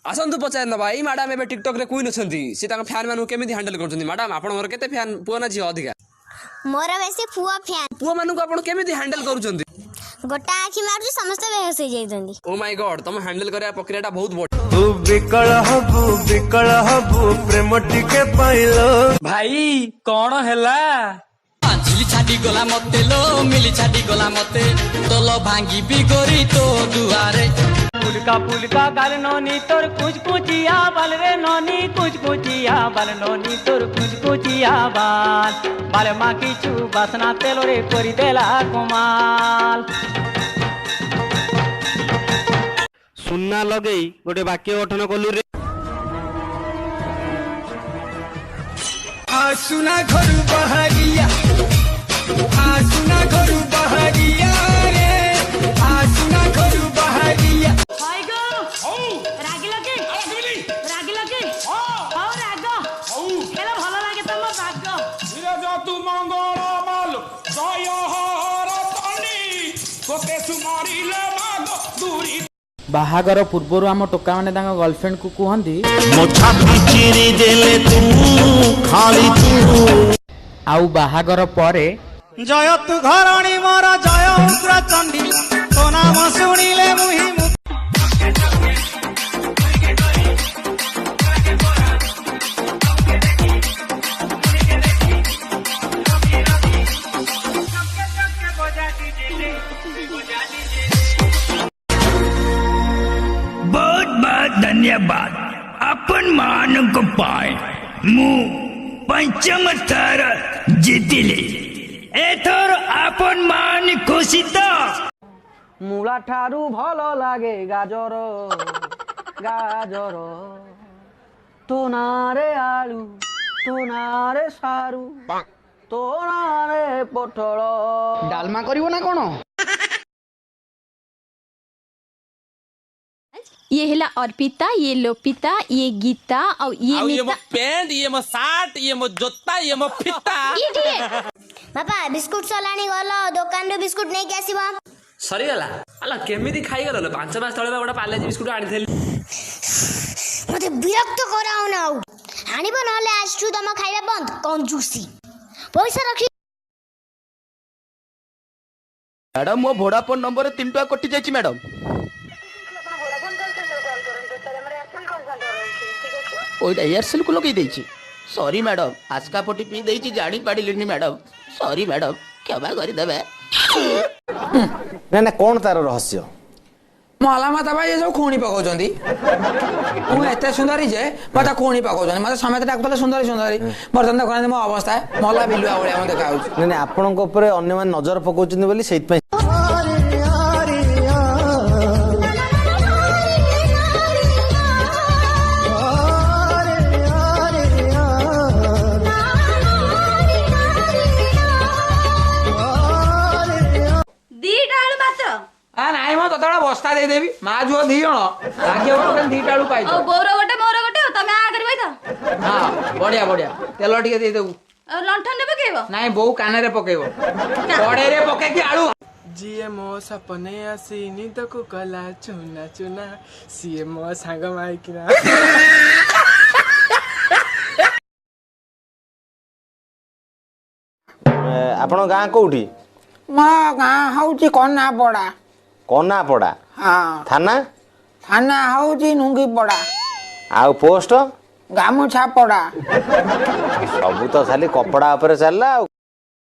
आसतु पचार ना भाई मैडम एबे टिकटॉक रे क्वीन अछंती से ताका फैन मानु केमिति हैंडल करछंती मैडम आपण घर केते फैन पुआ ना झियो अधिका मोर बेसी फुआ फैन पुआ मानु को आपण केमिति हैंडल करूछंती गोटा आखि मारु समस्त बेहोश हो जाइतंदी ओ माय गॉड तुम हैंडल करया प्रक्रियाटा बहुत बड़ तू विकल हबु प्रेम टिके पाइलो भाई कौन हैला झिली छाडी गला मते लो मिली छाडी गला मते तोलो भांगी भी गोरी तो दुआरे पुलका गाल नोनी तोर कुछ कुचिया बाल रे नोनी कुछ कुचिया बाल नोनी तोर कुछ कुचिया बाल माँ किचु बासना तेलो रे करी देला कमाल सुन्ना लगेई गोटे वाक्य गठन कलु रे आसुना घर बहागिया आसुना घर बहागिया रे आसुना घर बहागिया हाय गो रागी लगे ओ राग केला भलो लागे तम भाग धीरे जा तू मंगल माल जय हर तनी कोते सुमारिले माग दूरी बाहागर पूर्वर आम टोका मैंने गर्लफ्रेंड को कहती आउ बाहागर परे जय तू घरणी मोर जय उग्र चंडी तो नाम शुणिले मुहि बहुत बहुत धन्यवाद अपन मान को पाए मु पंचम स्तर जीतिले एथर अपन मान खुशी तो मूला ठारू भलो लागे गाजर गाजर तो नारे आलू तो नारे सारू तो नारे पोटल डालमा करिवो ना कोन ये हैला अर्पिता ये लोपिता ये गीता और ये मो पैंट ये मो शर्ट ये मो जूता ये मो फिता बापा बिस्कुट सलाणी गलो दुकान रे बिस्कुट नै के आसीबो सरी गला अला केमिति खाई गलो 5 मास तळे गोटा पार्ले बिस्कुट आनी थेली मते विरक्त कराउ ना हानिबो नले आज तू तम खाइबा बंद कंजूसी पैसा रखी मैडम मो वोडाफोन नंबर 3 टका कटि जायछि मैडम ओइटा एयरसेल को लगे देछि सॉरी मैडम आस्का पटी पी देछि जानी पाडिलिनी मैडम सॉरी मैडम क्षमा करि देबे ना ना कोन तार रहस्य मला माता भाई ये सब खोणी पकाउछंती मु एते सुंदरी जे मता खोणी पकाउछंती मते समेत डाकतले सुंदरी बर्तन देखन मो अवस्था मला बिलुआ ओळिया म देखाउछ ना ना आपनक ऊपर अन्य मान नजर पकाउछंती बोली सेत पई नाई मो ततड़ा बस्ता दे देबी मा जुओ दी जण भाग्य बड़ दीटा आलू पाइ ओ बोरो गोटे मोर गोटे तमे आ करबै त हां बढ़िया बढ़िया तेल टिके दे देबू लंठन ने पकेबो नाई बो काने रे पकेबो कोड़े रे पके की आलू जिए मो सपने आसी निद को कला चुना चुना सीए मो सांग माइकिना आपण गां कोठी मा गां हउची कोना पड़ा हां थाना हउची नुंगी पड़ा आउ पोस्ट गामुछा पड़ा सब तो खाली कपड़ा ऊपर चलला।